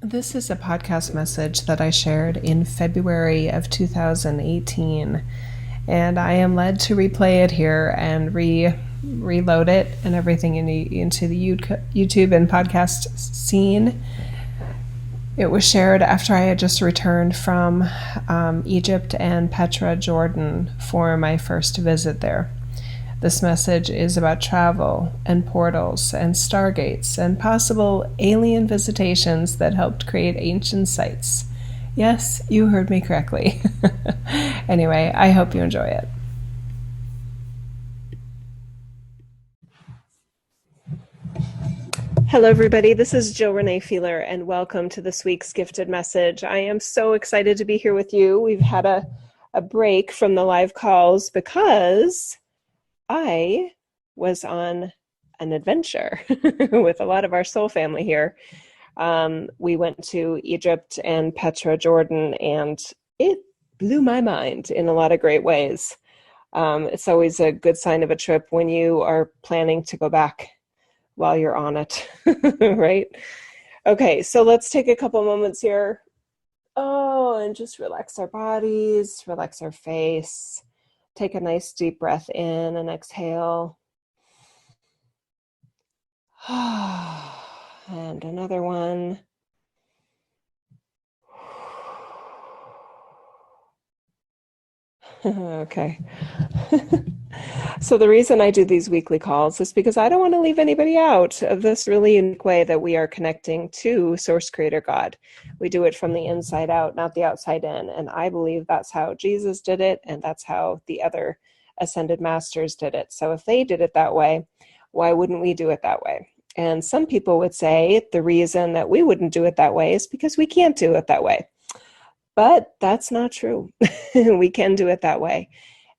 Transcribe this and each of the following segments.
This is a podcast message that I shared in February of 2018, and I am led to replay it here and reload it and everything into the YouTube and podcast scene. It was shared after I had just returned from Egypt and Petra, Jordan, for my first visit there. This message is about travel and portals and stargates and possible alien visitations that helped create ancient sites. Yes, you heard me correctly. Anyway, I hope you enjoy it. Hello, everybody. This is Jill Renee Feeler, and welcome to this week's Gifted Message. I am so excited to be here with you. We've had a break from the live calls because I was on an adventure with a lot of our soul family here. We went to Egypt and Petra, Jordan, and it blew my mind in a lot of great ways. It's always a good sign of a trip when you are planning to go back while you're on it, right? Okay, so let's take a couple moments here. Oh, and just relax our bodies, relax our face. Take a nice deep breath in and exhale. And another one. Okay. So the reason I do these weekly calls is because I don't want to leave anybody out of this really unique way that we are connecting to Source Creator God. We do it from the inside out, not the outside in. And I believe that's how Jesus did it, and that's how the other ascended masters did it. So if they did it that way, why wouldn't we do it that way? And some people would say the reason that we wouldn't do it that way is because we can't do it that way. But that's not true. We can do it that way.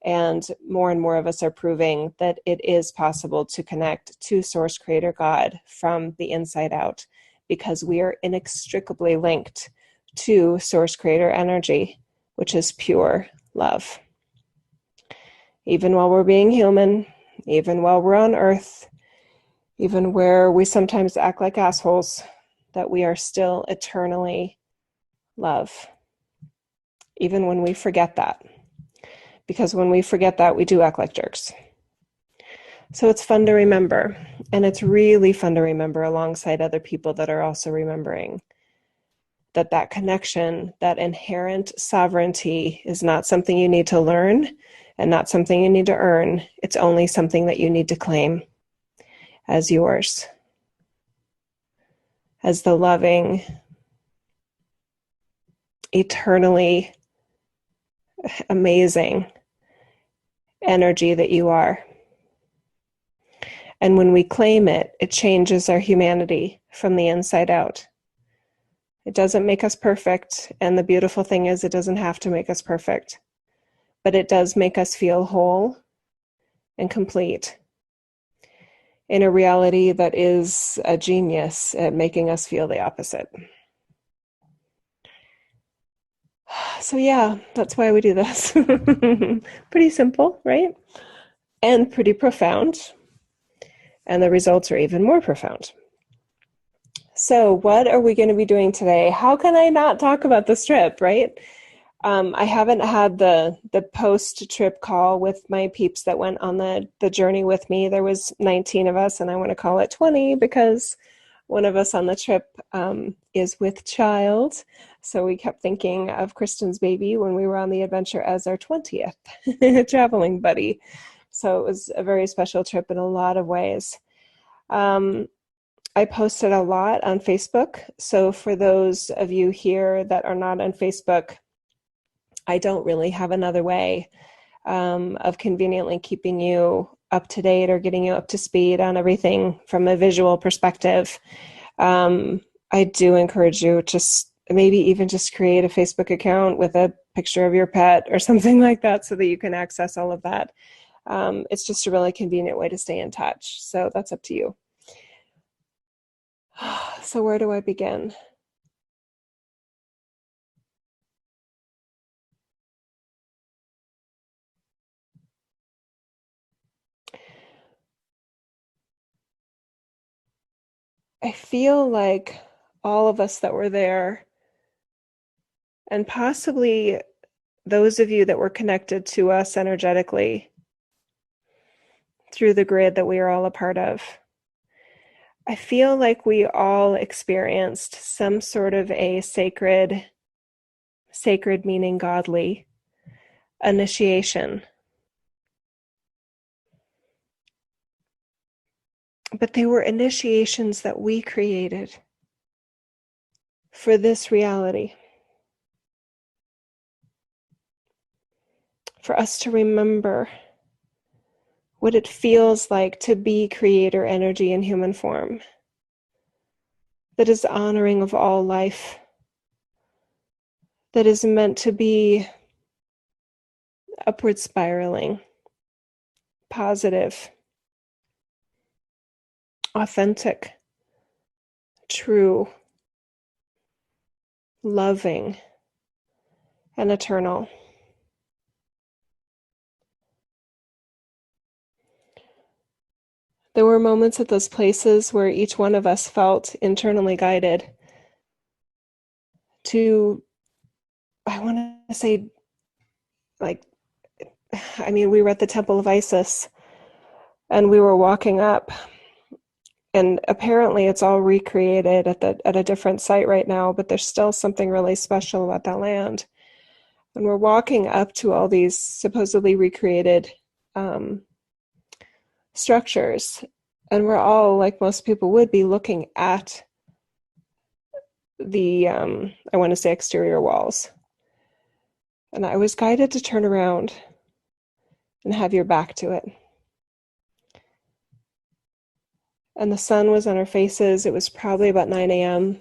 And more of us are proving that it is possible to connect to Source Creator God from the inside out, because we are inextricably linked to Source Creator energy, which is pure love. Even while we're being human, even while we're on earth, even where we sometimes act like assholes, that we are still eternally love. Even when we forget that. Because when we forget that, we do act like jerks. So it's fun to remember. And it's really fun to remember alongside other people that are also remembering that connection, that inherent sovereignty is not something you need to learn and not something you need to earn. It's only something that you need to claim as yours, as the loving, eternally amazing energy that you are. And when we claim it, it changes our humanity from the inside out. It doesn't make us perfect, and the beautiful thing is it doesn't have to make us perfect, but it does make us feel whole and complete in a reality that is a genius at making us feel the opposite. So yeah, that's why we do this. Pretty simple, right? And pretty profound. And the results are even more profound. So what are we going to be doing today? How can I not talk about this trip, right? I haven't had the post-trip call with my peeps that went on the journey with me. There was 19 of us, and I want to call it 20 because one of us on the trip is with child. So we kept thinking of Kristen's baby when we were on the adventure as our 20th traveling buddy. So it was a very special trip in a lot of ways. I posted a lot on Facebook. So for those of you here that are not on Facebook, I don't really have another way of conveniently keeping you up to date or getting you up to speed on everything from a visual perspective. I do encourage you just maybe even just create a Facebook account with a picture of your pet or something like that so that you can access all of that. It's just a really convenient way to stay in touch. So that's up to you. So where do I begin? I feel like all of us that were there, and possibly those of you that were connected to us energetically through the grid that we are all a part of. I feel like we all experienced some sort of a sacred meaning godly, initiation. But they were initiations that we created for this reality. For us to remember what it feels like to be creator energy in human form, that is honoring of all life, that is meant to be upward spiraling, positive, authentic, true, loving, and eternal. There were moments at those places where each one of us felt internally guided to, I want to say, we were at the Temple of Isis and we were walking up, and apparently it's all recreated at a different site right now, but there's still something really special about that land. And we're walking up to all these supposedly recreated structures, and we're all, like most people would be, looking at the I want to say exterior walls. And I was guided to turn around and have your back to it. And the sun was on our faces. It was probably about 9 a.m.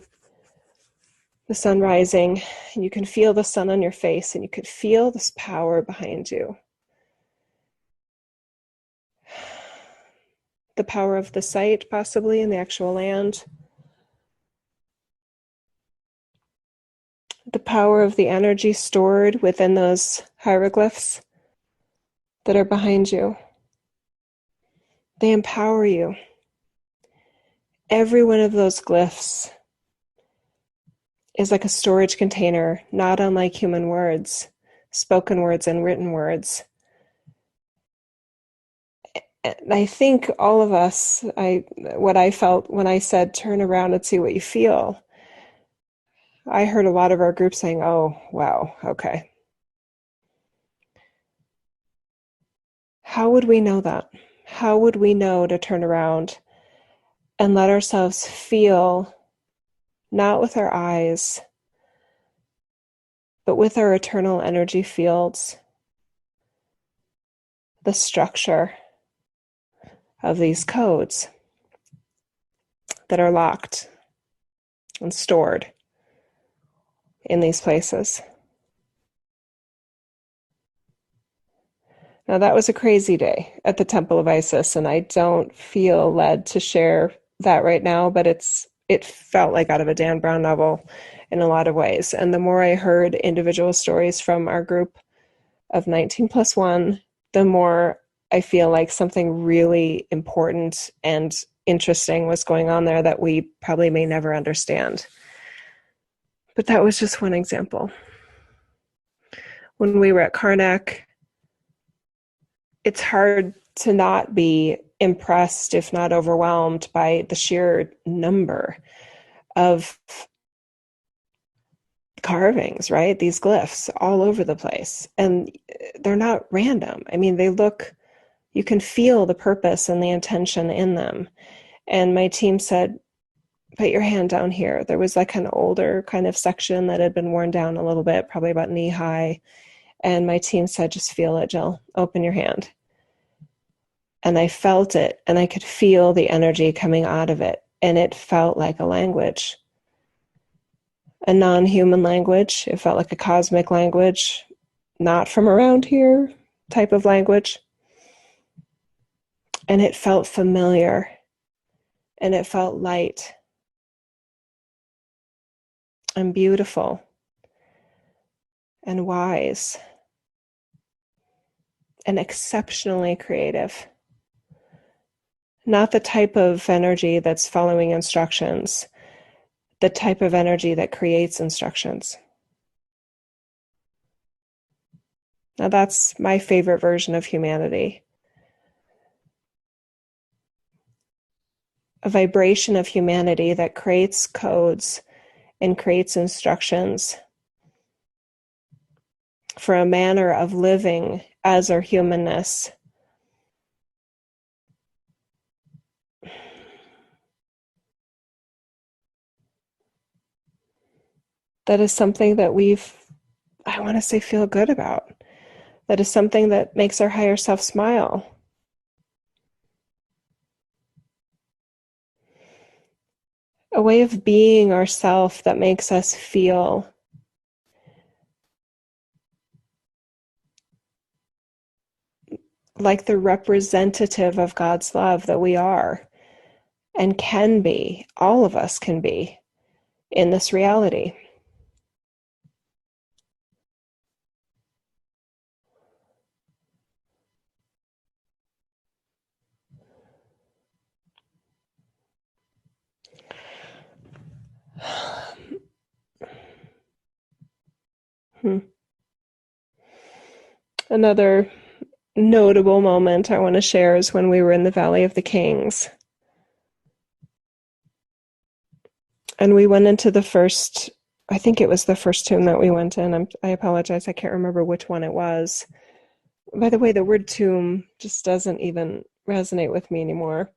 The sun rising, and you can feel the sun on your face, and you could feel this power behind you. The power of the site, possibly, in the actual land. The power of the energy stored within those hieroglyphs that are behind you. They empower you. Every one of those glyphs is like a storage container, not unlike human words, spoken words and written words. And I think all of us, what I felt when I said, turn around and see what you feel, I heard a lot of our group saying, oh, wow, okay. How would we know that? How would we know to turn around and let ourselves feel, not with our eyes, but with our eternal energy fields, the structure of these codes that are locked and stored in these places? Now, that was a crazy day at the Temple of Isis, and I don't feel led to share that right now, but it felt like out of a Dan Brown novel in a lot of ways. And the more I heard individual stories from our group of 19 plus 1, the more I feel like something really important and interesting was going on there that we probably may never understand. But that was just one example. When we were at Karnak, it's hard to not be impressed, if not overwhelmed, by the sheer number of carvings, right? These glyphs all over the place. And they're not random. I mean, you can feel the purpose and the intention in them. And my team said, put your hand down here. There was like an older kind of section that had been worn down a little bit, probably about knee high. And my team said, just feel it, Jill. Open your hand. And I felt it, and I could feel the energy coming out of it. And it felt like a language, a non-human language. It felt like a cosmic language, not from around here type of language. And it felt familiar, and it felt light and beautiful and wise and exceptionally creative. Not the type of energy that's following instructions, the type of energy that creates instructions. Now, that's my favorite version of humanity. A vibration of humanity that creates codes and creates instructions for a manner of living as our humanness. That is something that I want to say, feel good about. That is something that makes our higher self smile. A way of being ourself that makes us feel like the representative of God's love that we are and can be, all of us can be in this reality. Another notable moment I want to share is when we were in the Valley of the Kings. And we went into the first, I think it was the first tomb that we went in. I apologize, I can't remember which one it was. By the way, the word tomb just doesn't even resonate with me anymore.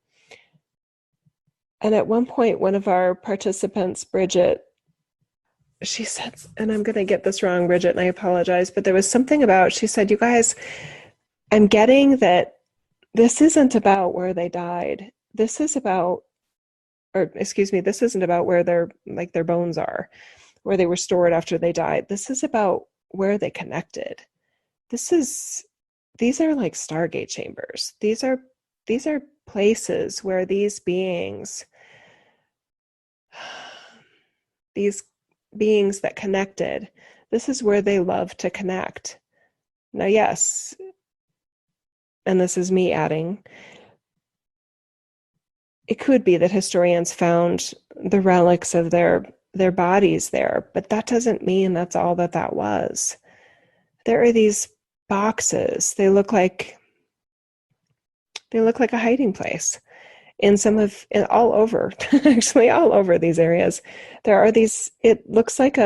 And at one point, one of our participants, Bridget, she said, and I'm going to get this wrong, Bridget, and I apologize, but there was something about, she said, you guys, I'm getting that this isn't about where they died. This is about, or excuse me, this isn't about where their bones are, where they were stored after they died. This is about where they connected. These are like Stargate chambers. These are places where these beings that connected, this is where they love to connect. Now, yes, and this is me adding, it could be that historians found the relics of their bodies there, but that doesn't mean that's all that was. There are these boxes. They look like a hiding place all over, actually all over these areas. There are these, it looks like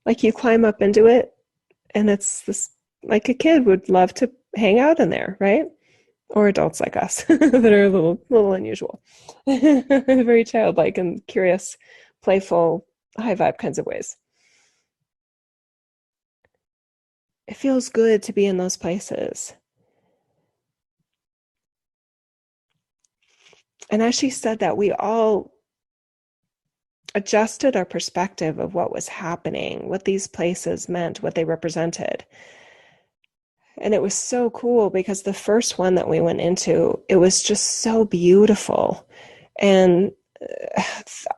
like you climb up into it and it's this, like a kid would love to hang out in there, right? Or adults like us that are a little unusual, very childlike and curious, playful, high vibe kinds of ways. It feels good to be in those places. And as she said that, we all adjusted our perspective of what was happening, what these places meant, what they represented. And it was so cool because the first one that we went into, it was just so beautiful. And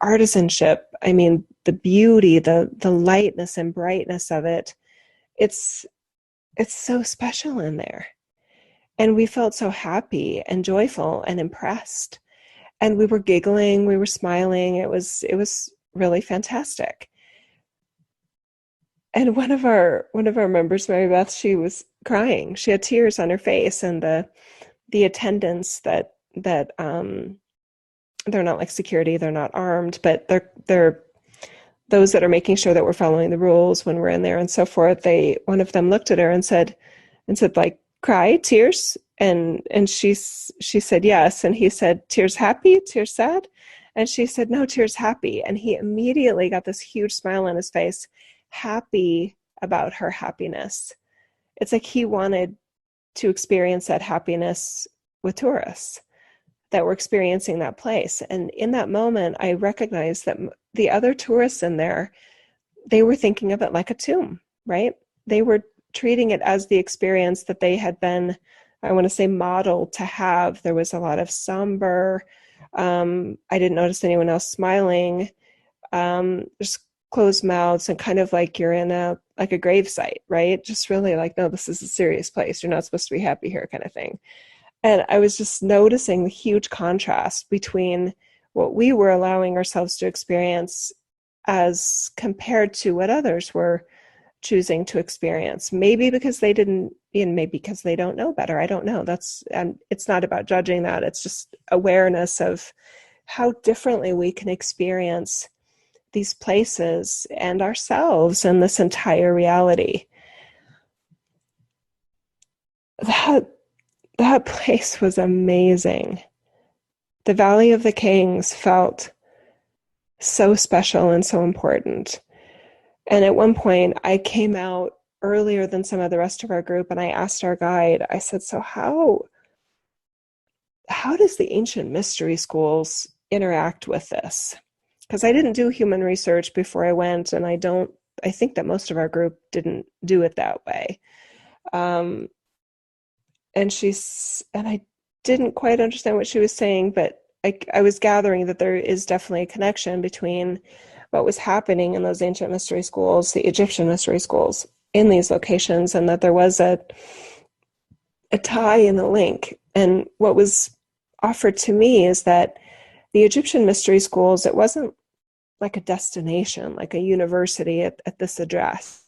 artisanship, I mean, the beauty, the lightness and brightness of it, it's so special in there. And we felt so happy and joyful and impressed. And we were giggling, we were smiling. It was really fantastic. And one of our members, Mary Beth, she was crying. She had tears on her face, and the attendants that they're not like security, they're not armed, but they're those that are making sure that we're following the rules when we're in there and so forth. One of them looked at her and said like, cry, tears, and she said yes, and he said, tears happy, tears sad, and she said no, tears happy, and he immediately got this huge smile on his face, happy about her happiness. It's like he wanted to experience that happiness with tourists that were experiencing that place. And in that moment, I recognized that the other tourists in there, they were thinking of it like a tomb, right? They were treating it as the experience that they had been, I want to say, modeled to have. There was a lot of somber. I didn't notice anyone else smiling. Just closed mouths and kind of like you're in a grave site, right? Just really like, no, this is a serious place. You're not supposed to be happy here, kind of thing. And I was just noticing the huge contrast between what we were allowing ourselves to experience as compared to what others were choosing to experience. Maybe because they didn't, and maybe because they don't know better. I don't know. It's not about judging that. It's just awareness of how differently we can experience these places and ourselves and this entire reality. That place was amazing. The Valley of the Kings felt so special and so important. And at one point, I came out earlier than some of the rest of our group, and I asked our guide, I said, so how does the ancient mystery schools interact with this? Because I didn't do human research before I went, and I think that most of our group didn't do it that way. And I didn't quite understand what she was saying, but I was gathering that there is definitely a connection between what was happening in those ancient mystery schools, the Egyptian mystery schools, in these locations, and that there was a tie in the link. And what was offered to me is that the Egyptian mystery schools, it wasn't like a destination, like a university at this address.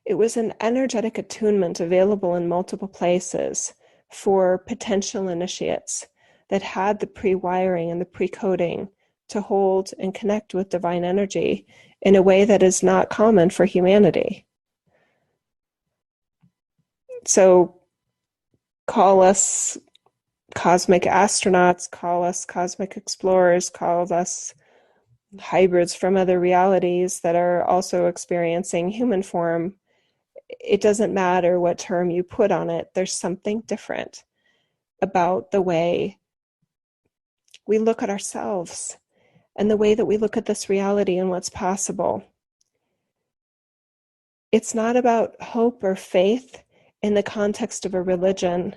It was an energetic attunement available in multiple places for potential initiates that had the pre-wiring and the pre-coding to hold and connect with divine energy in a way that is not common for humanity. So call us cosmic astronauts, call us cosmic explorers, call us hybrids from other realities that are also experiencing human form. It doesn't matter what term you put on it. There's something different about the way we look at ourselves and the way that we look at this reality and what's possible. It's not about hope or faith in the context of a religion.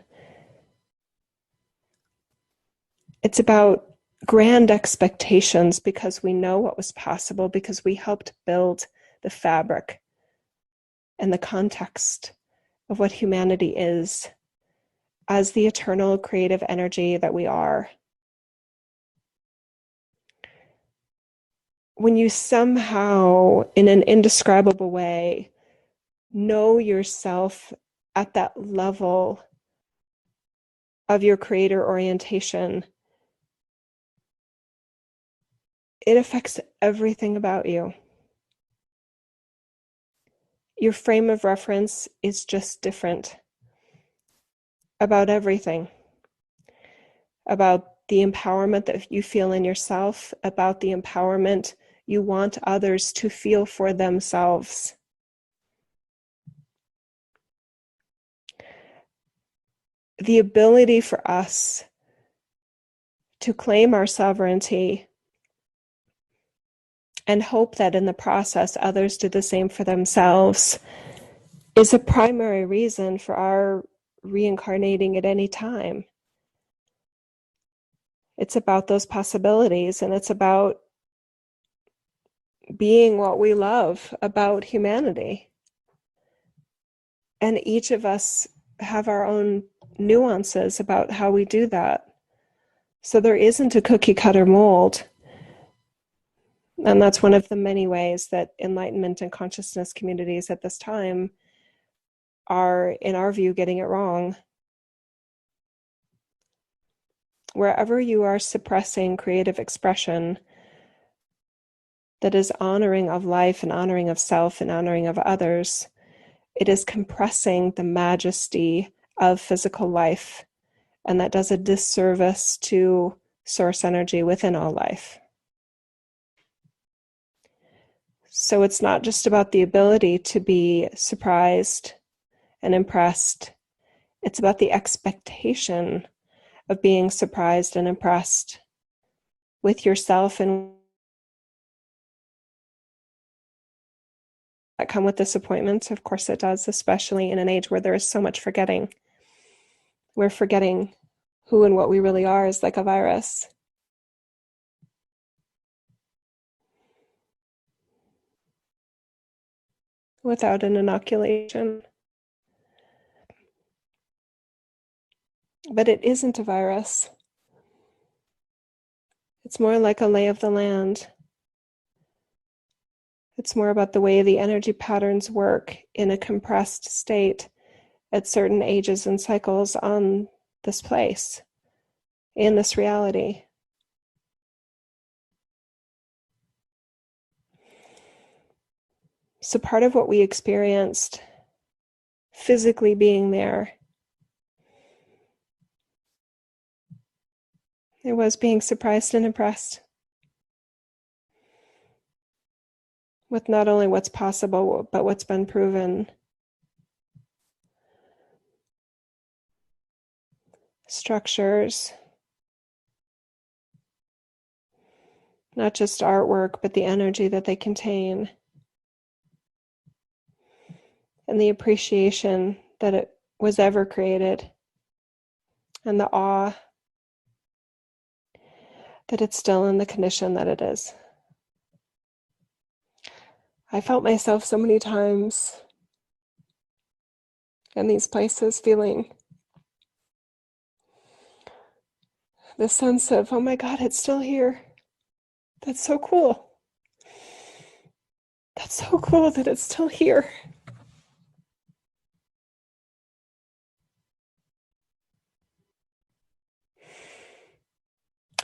It's about grand expectations because we know what was possible, because we helped build the fabric and the context of what humanity is as the eternal creative energy that we are. When you somehow, in an indescribable way, know yourself at that level of your creator orientation, it affects everything about you. Your frame of reference is just different about everything, about the empowerment that you feel in yourself, about the empowerment you want others to feel for themselves. The ability for us to claim our sovereignty and hope that in the process others do the same for themselves is a primary reason for our reincarnating at any time. It's about those possibilities, and it's about being what we love about humanity. And each of us have our own nuances about how we do that. So there isn't a cookie cutter mold. And that's one of the many ways that enlightenment and consciousness communities at this time are, in our view, getting it wrong. Wherever you are suppressing creative expression that is honoring of life and honoring of self and honoring of others, it is compressing the majesty of physical life, and that does a disservice to source energy within all life. So it's not just about the ability to be surprised and impressed. It's about the expectation of being surprised and impressed with yourself, and that come with disappointments. Of course it does, especially in an age where there is so much forgetting. We're forgetting who and what we really are is like a virus. Without an inoculation. But it isn't a virus. It's more like a lay of the land. It's more about the way the energy patterns work in a compressed state at certain ages and cycles on this place, in this reality. So part of what we experienced physically being there, it was being surprised and impressed with not only what's possible, but what's been proven. Structures, not just artwork, but the energy that they contain, and the appreciation that it was ever created, and the awe that it's still in the condition that it is. I felt myself so many times in these places feeling this sense of, oh my God, it's still here. That's so cool. That's so cool that it's still here.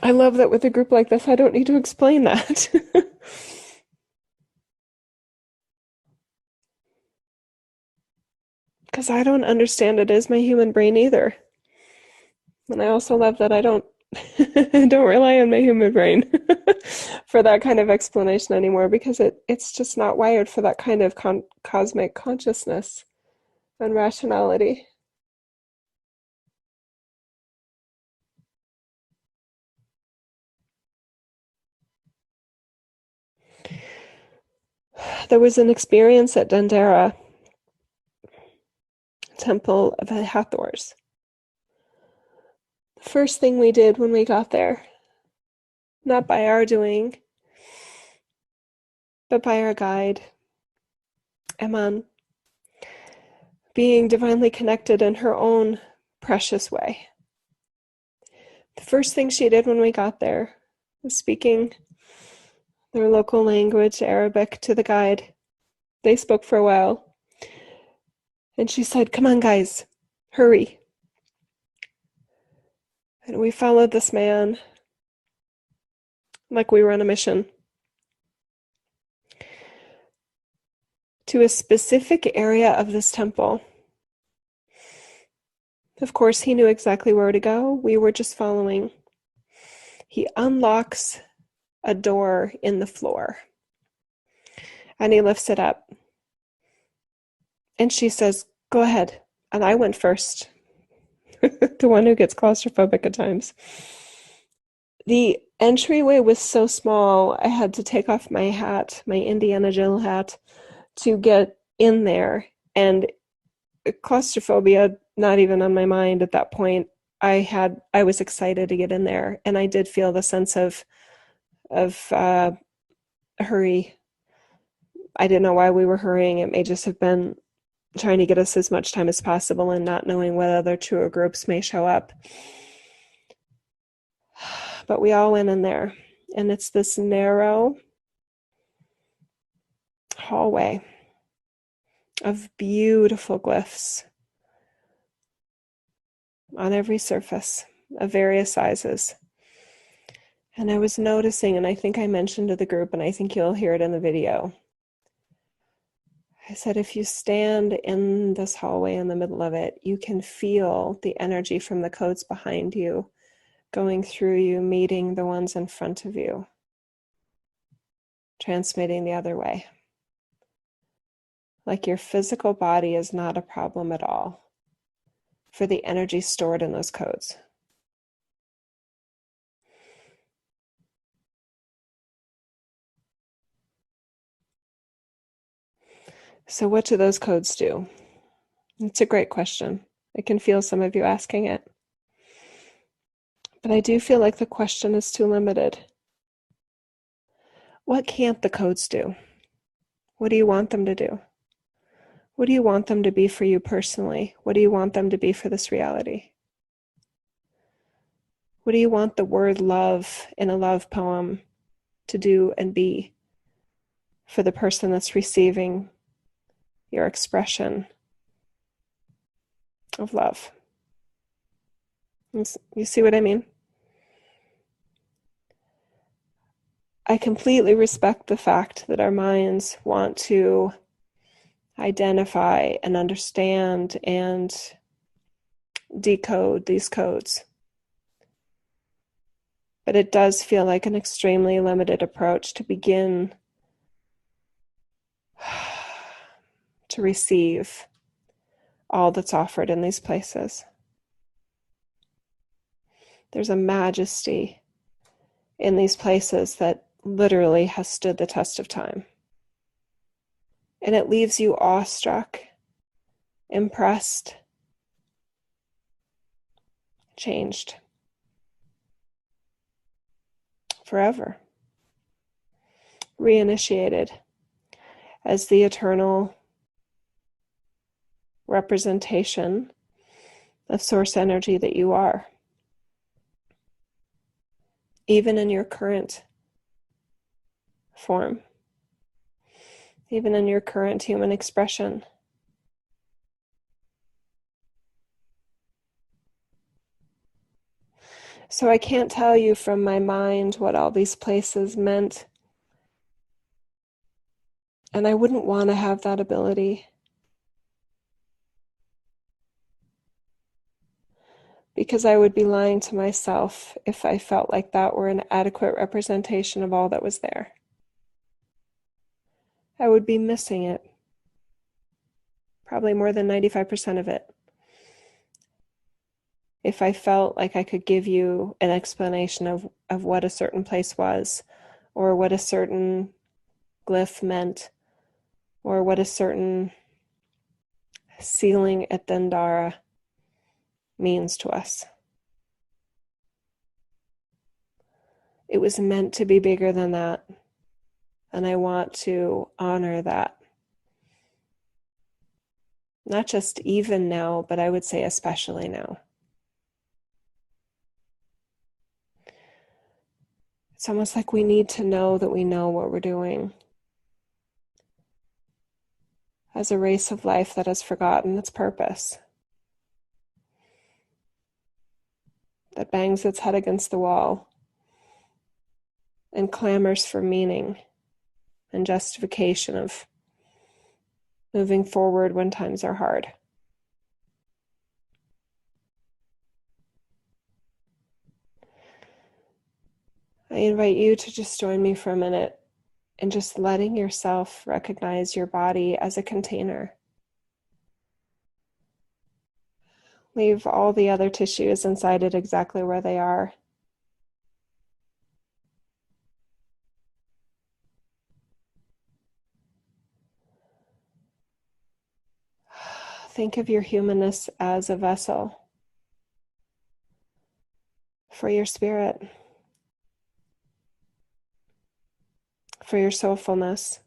I love that with a group like this, I don't need to explain that. Because I don't understand it as my human brain either. And I also love that I don't don't rely on my human brain for that kind of explanation anymore, because it's just not wired for that kind of cosmic consciousness and rationality. There was an experience at Dendera, Temple of the Hathors. The first thing we did when we got there, not by our doing, but by our guide, Eman, being divinely connected in her own precious way. The first thing she did when we got there was speaking their local language, Arabic, to the guide. They spoke for a while. And she said, "Come on, guys, hurry." And we followed this man like we were on a mission to a specific area of this temple. Of course, he knew exactly where to go. We were just following. He unlocks a door in the floor and he lifts it up. And she says, "Go ahead." And I went first, the one who gets claustrophobic at times. The entryway was so small, I had to take off my hat, my Indiana Jones hat, to get in there. And claustrophobia, not even on my mind at that point. I was excited to get in there, and I did feel the sense of hurry. I didn't know why we were hurrying. It may just have been trying to get us as much time as possible and not knowing what other tour groups may show up. But we all went in there, and it's this narrow hallway of beautiful glyphs on every surface of various sizes. And I was noticing, and I think I mentioned to the group, and I think you'll hear it in the video. I said, if you stand in this hallway in the middle of it, you can feel the energy from the codes behind you going through you, meeting the ones in front of you, transmitting the other way. Like your physical body is not a problem at all for the energy stored in those codes. So what do those codes do? It's a great question. I can feel some of you asking it. But I do feel like the question is too limited. What can't the codes do? What do you want them to do? What do you want them to be for you personally? What do you want them to be for this reality? What do you want the word love in a love poem to do and be for the person that's receiving your expression of love? You see what I mean? I completely respect the fact that our minds want to identify and understand and decode these codes. But it does feel like an extremely limited approach to begin to receive all that's offered in these places. There's a majesty in these places that literally has stood the test of time. And it leaves you awestruck, impressed, changed forever, reinitiated as the eternal representation of source energy that you are, even in your current form, even in your current human expression. So I can't tell you from my mind what all these places meant. And I wouldn't want to have that ability. Because I would be lying to myself if I felt like that were an adequate representation of all that was there. I would be missing it. Probably more than 95% of it. If I felt like I could give you an explanation of what a certain place was, or what a certain glyph meant, or what a certain ceiling at Dendara means to us. It was meant to be bigger than that, and I want to honor that. Not just even now, but I would say especially now. It's almost like we need to know that we know what we're doing. As a race of life that has forgotten its purpose, that bangs its head against the wall and clamors for meaning and justification of moving forward when times are hard. I invite you to just join me for a minute in just letting yourself recognize your body as a container. Leave all the other tissues inside it exactly where they are. Think of your humanness as a vessel for your spirit, for your soulfulness.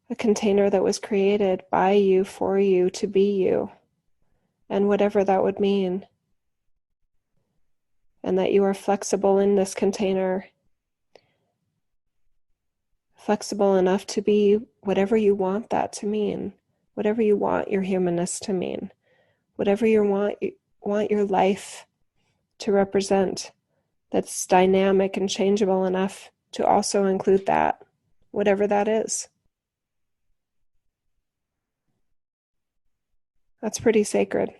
A container that was created by you, for you, to be you, and whatever that would mean. And that you are flexible in this container, flexible enough to be whatever you want that to mean, whatever you want your humanness to mean, whatever you want your life to represent, that's dynamic and changeable enough to also include that, whatever that is. That's pretty sacred.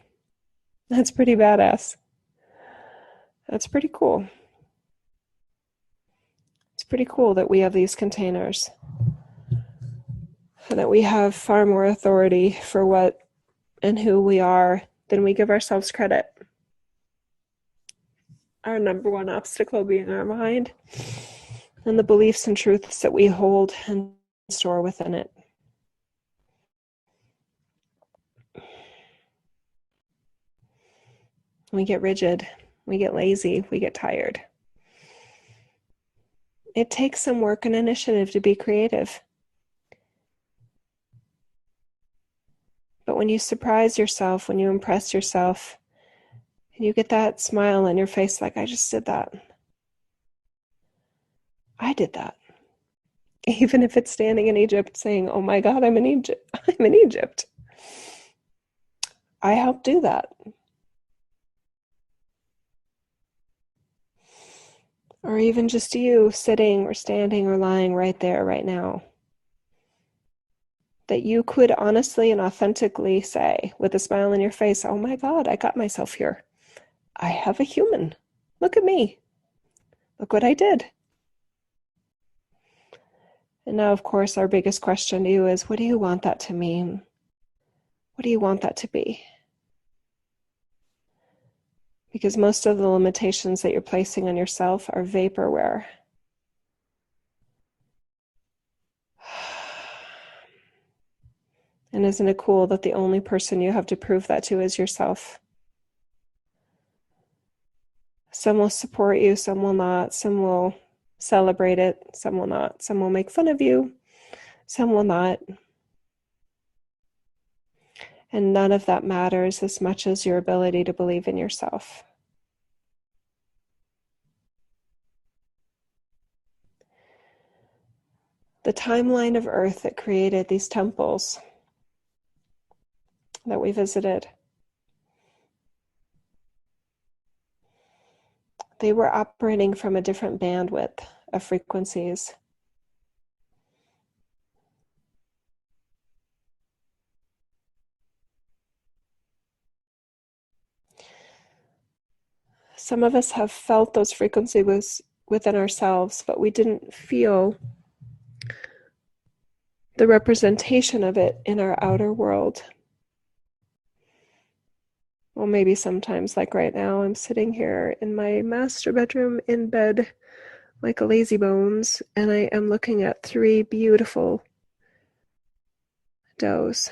That's pretty badass. That's pretty cool. It's pretty cool that we have these containers and that we have far more authority for what and who we are than we give ourselves credit. Our number one obstacle being our mind and the beliefs and truths that we hold and store within it. We get rigid, we get lazy, we get tired. It takes some work and initiative to be creative. But when you surprise yourself, when you impress yourself, And you get that smile on your face like, I just did that. I did that. Even if it's standing in Egypt saying, oh my God, I'm in Egypt. I'm in Egypt. I helped do that. Or even just you sitting or standing or lying right there, right now. That you could honestly and authentically say with a smile on your face, oh my God, I got myself here. I have a human. Look at me. Look what I did. And now, of course, our biggest question to you is, what do you want that to mean? What do you want that to be? Because most of the limitations that you're placing on yourself are vaporware. And isn't it cool that the only person you have to prove that to is yourself? Some will support you, some will not. Some will celebrate it, some will not. Some will make fun of you, some will not. And none of that matters as much as your ability to believe in yourself. The timeline of Earth that created these temples that we visited, they were operating from a different bandwidth of frequencies. Some of us have felt those frequencies within ourselves, but we didn't feel the representation of it in our outer world. Well, maybe sometimes, like right now, I'm sitting here in my master bedroom in bed like a lazy bones, and I am looking at 3 beautiful does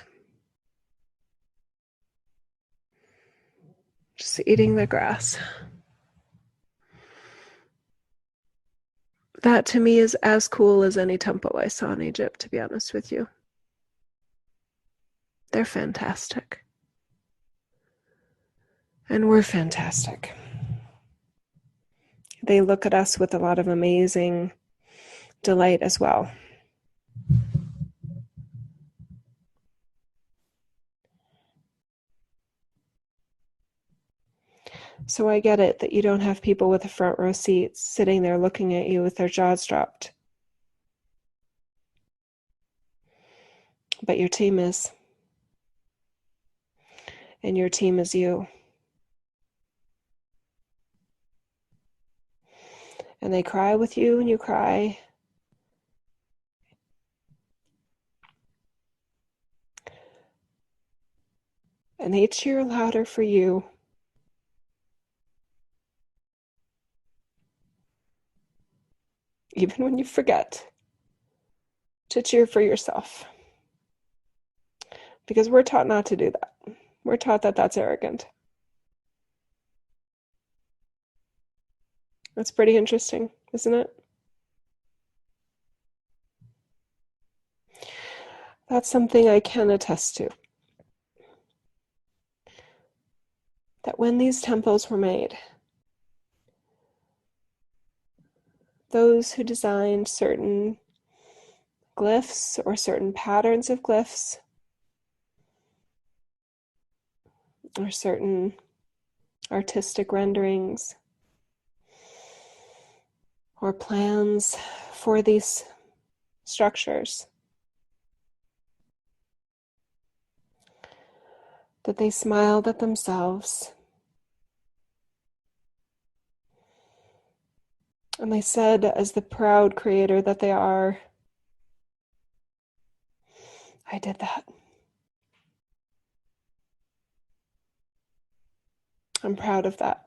just eating the grass. That to me is as cool as any temple I saw in Egypt, to be honest with you. They're fantastic. And we're fantastic. They look at us with a lot of amazing delight as well. So I get it that you don't have people with a front row seat sitting there looking at you with their jaws dropped. But your team is. And your team is you. And they cry with you and you cry. And they cheer louder for you. Even when you forget to cheer for yourself. Because we're taught not to do that. We're taught that that's arrogant. That's pretty interesting, isn't it? That's something I can attest to. That when these temples were made, those who designed certain glyphs or certain patterns of glyphs or certain artistic renderings or plans for these structures, that they smiled at themselves and they said, as the proud creator that they are, I did that. I'm proud of that.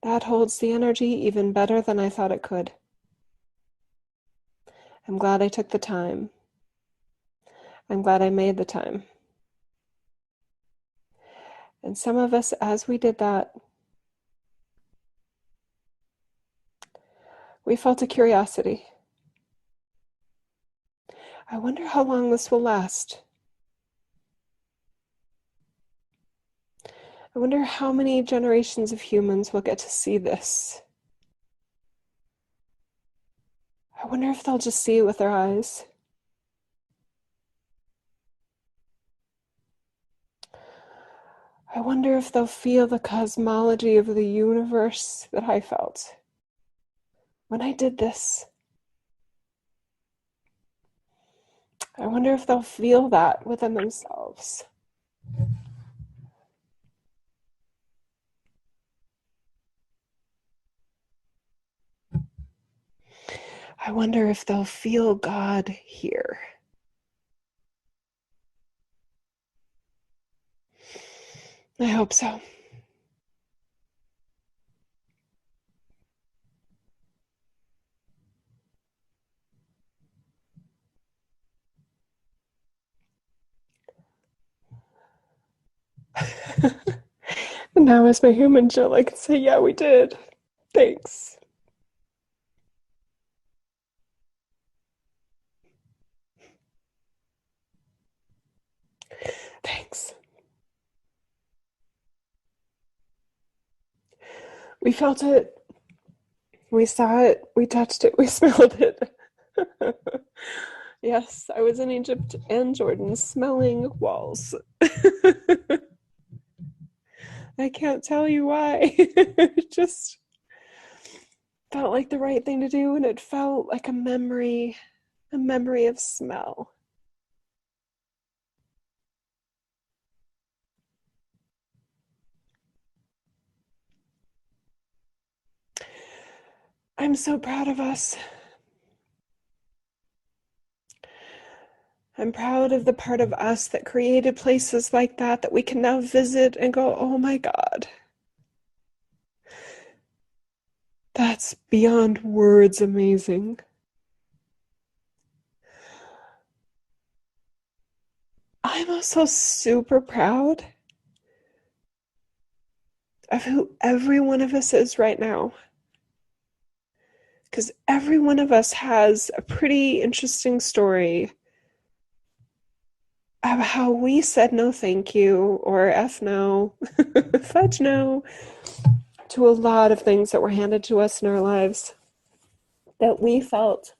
That holds the energy even better than I thought it could. I'm glad I took the time. I'm glad I made the time. And some of us, as we did that, we felt a curiosity. I wonder how long this will last. I wonder how many generations of humans will get to see this. I wonder if they'll just see it with their eyes. I wonder if they'll feel the cosmology of the universe that I felt when I did this. I wonder if they'll feel that within themselves. I wonder if they'll feel God here. I hope so. And now as my human Jill, I can say, yeah, we did. Thanks. Thanks. We felt it. We saw it. We touched it. We smelled it. Yes, I was in Egypt and Jordan smelling walls. I can't tell you why. It just felt like the right thing to do, and it felt like a memory of smell. I'm so proud of us. I'm proud of the part of us that created places like that we can now visit and go, oh my God. That's beyond words amazing. I'm also super proud of who every one of us is right now. Because every one of us has a pretty interesting story of how we said no thank you, or F no, fudge no, to a lot of things that were handed to us in our lives that we felt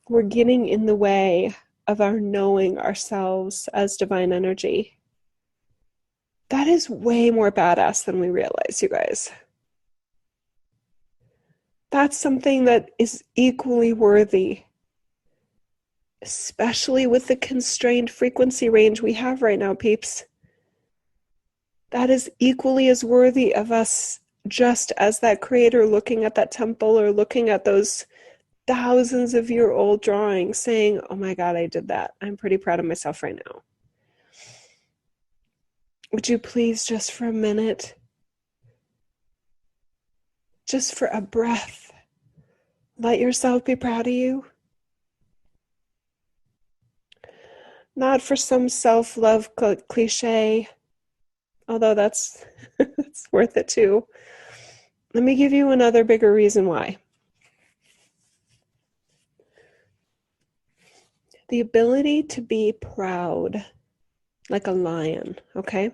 were getting in the way of our knowing ourselves as divine energy. That is way more badass than we realize, you guys. That's something that is equally worthy, especially with the constrained frequency range we have right now, peeps. That is equally as worthy of us, just as that creator looking at that temple or looking at those thousands of year old drawings saying, oh my God, I did that. I'm pretty proud of myself right now. Would you please, just for a minute, just for a breath, let yourself be proud of you? Not for some self-love cliche, although that's it's worth it too. Let me give you another bigger reason why. The ability to be proud like a lion, okay?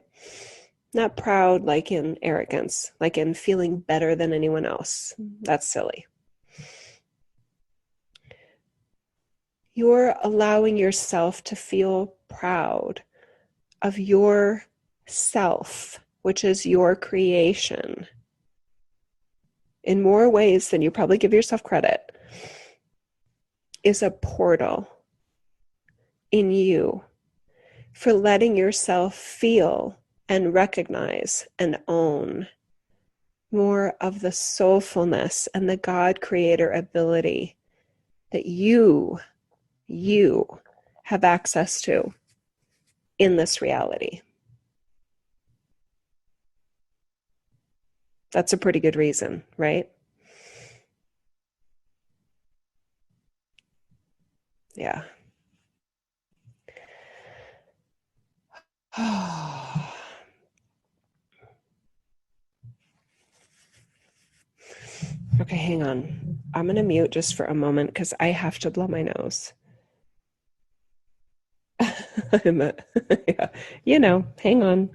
Not proud like in arrogance, like in feeling better than anyone else. That's silly. You're allowing yourself to feel proud of your self, which is your creation, in more ways than you probably give yourself credit, is a portal in you for letting yourself feel and recognize and own more of the soulfulness and the God creator ability that you have access to in this reality. That's a pretty good reason, right? Yeah. Okay, hang on. I'm going to mute just for a moment because I have to blow my nose. Yeah, hang on.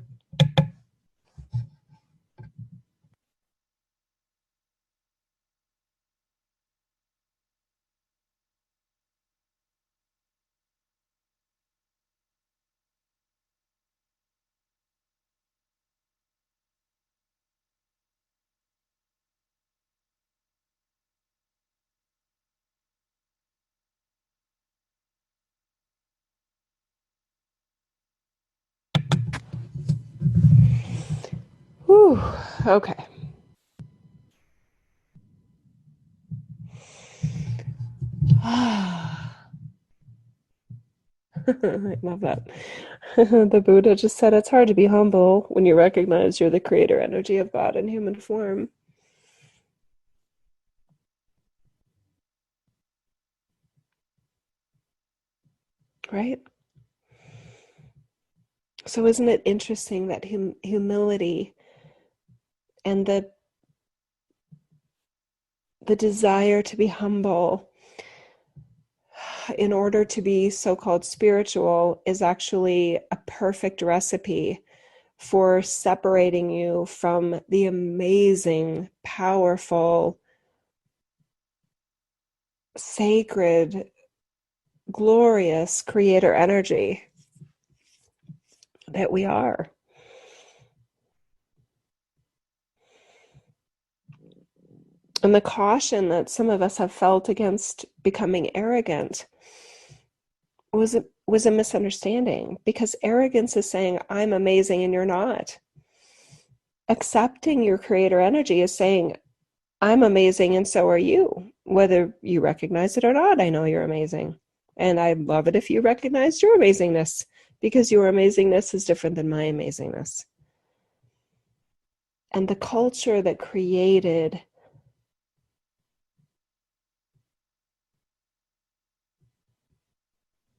Whew. Okay. I love that. The Buddha just said it's hard to be humble when you recognize you're the creator energy of God in human form. Right? So isn't it interesting that humility and the desire to be humble in order to be so-called spiritual is actually a perfect recipe for separating you from the amazing, powerful, sacred, glorious creator energy that we are. And the caution that some of us have felt against becoming arrogant was a misunderstanding, because arrogance is saying I'm amazing and you're not. Accepting your creator energy is saying I'm amazing and so are you. Whether you recognize it or not, I know you're amazing. And I'd love it if you recognized your amazingness, because your amazingness is different than my amazingness. And the culture that created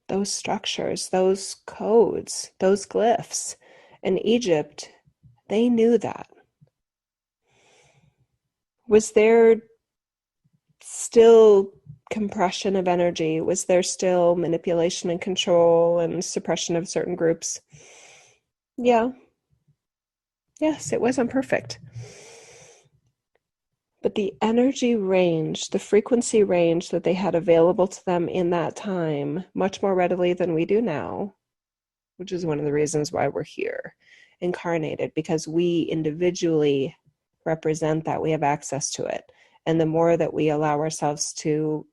those structures, those codes, those glyphs in Egypt, they knew that. Was there still compression of energy? Was there still manipulation and control and suppression of certain groups? Yeah. Yes, it wasn't perfect. But the energy range, the frequency range that they had available to them in that time, much more readily than we do now, which is one of the reasons why we're here, incarnated, because we individually represent that. We have access to it. And the more that we allow ourselves to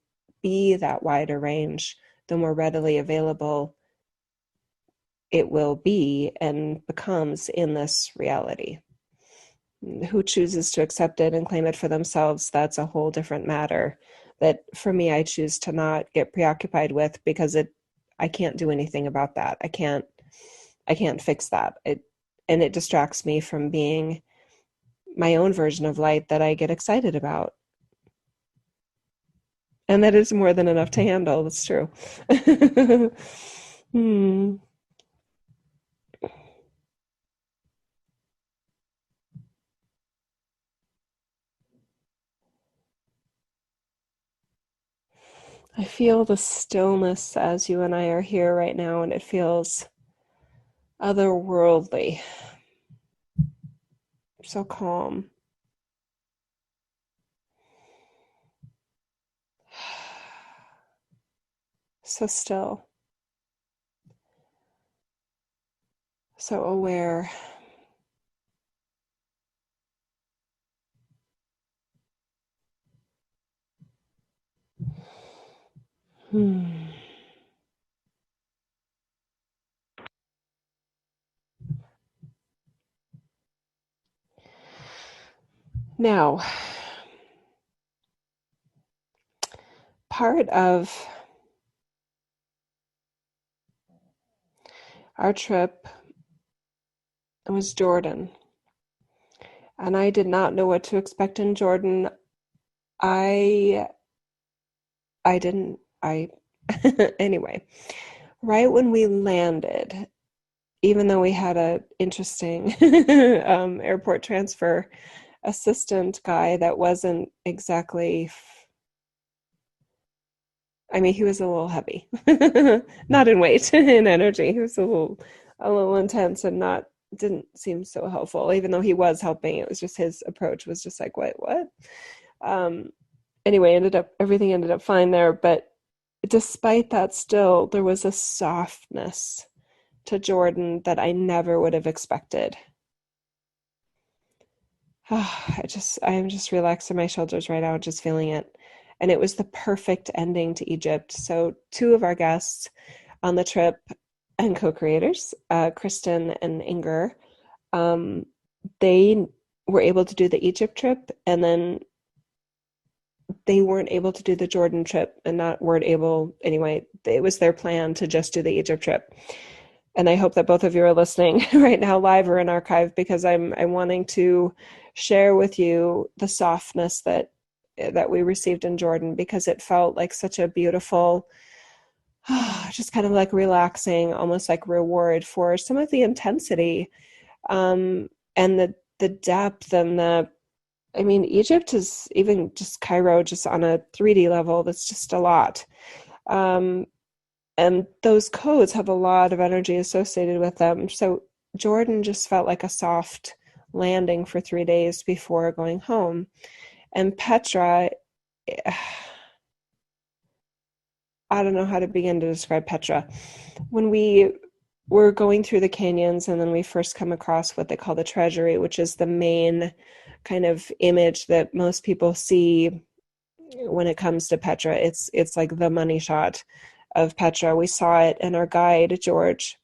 be that wider range, the more readily available it will be and becomes in this reality. Who chooses to accept it and claim it for themselves, that's a whole different matter that for me I choose to not get preoccupied with, because I can't do anything about that. I can't fix that. It distracts me from being my own version of light that I get excited about. And that is more than enough to handle. That's true. hmm. I feel the stillness as you and I are here right now, and it feels otherworldly, so calm. So still, so aware. Hmm. Now, part of our trip was Jordan, and I did not know what to expect in Jordan. I I didn't I anyway, right when we landed, even though we had a interesting airport transfer assistant guy that wasn't exactly, I mean, he was a little heavy. Not in weight, in energy. He was a little intense and not didn't seem so helpful, even though he was helping. It was just his approach was just like, what? Um, anyway, everything ended up fine there, but despite that, still there was a softness to Jordan that I never would have expected. I am just relaxed in my shoulders right now, just feeling it. And it was the perfect ending to Egypt. So two of our guests on the trip and co-creators, Kristen and Inger, um, they were able to do the Egypt trip, and then they weren't able to do the Jordan trip, and not weren't able anyway. It was their plan to just do the Egypt trip. And I hope that both of you are listening right now, live or in archive, because I'm wanting to share with you the softness that we received in Jordan, because it felt like such a beautiful, just kind of like relaxing, almost like reward for some of the intensity, and the depth and the, I mean, Egypt is, even just Cairo, just on a 3D level, that's just a lot. Um, and those codes have a lot of energy associated with them. So Jordan just felt like a soft landing for 3 days before going home. And Petra, I don't know how to begin to describe Petra. When we were going through the canyons, and then we first come across what they call the treasury, which is the main kind of image that most people see when it comes to Petra. It's like the money shot of Petra. We saw it in our guide, George.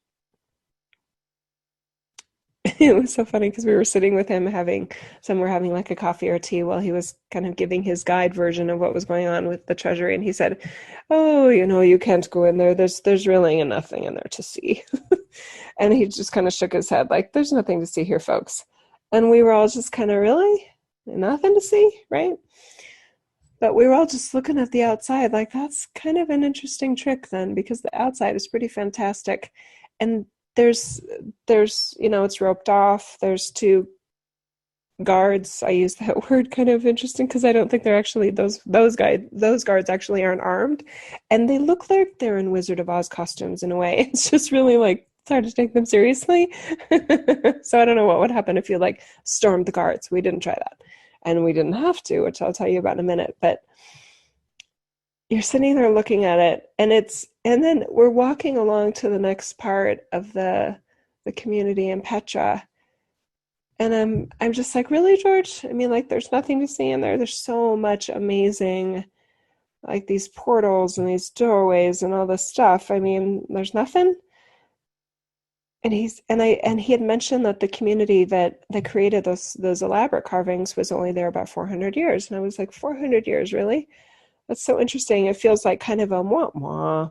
It was so funny because we were sitting with him we're having like a coffee or tea while he was kind of giving his guide version of what was going on with the treasury. And he said, "Oh, you can't go in there. There's really nothing in there to see." And he just kind of shook his head like, "There's nothing to see here, folks." And we were all just kind of, really? Nothing to see, right? But we were all just looking at the outside like, that's kind of an interesting trick then, because the outside is pretty fantastic. And there's it's roped off. There's two guards. I use that word kind of interesting because I don't think they're actually those guards actually aren't armed, and they look like they're in Wizard of Oz costumes in a way. It's just really like, it's hard to take them seriously. So I don't know what would happen if you like stormed the guards. We didn't try that, and we didn't have to, which I'll tell you about in a minute. But you're sitting there looking at it, and then we're walking along to the next part of the community in Petra, and I'm just like, really, George? I mean, like, there's nothing to see in there. There's so much amazing, like these portals and these doorways and all this stuff. I mean, there's nothing. And he had mentioned that the community that created those elaborate carvings was only there about 400 years, and I was like, 400 years, really? That's so interesting. It feels like kind of a wah wah,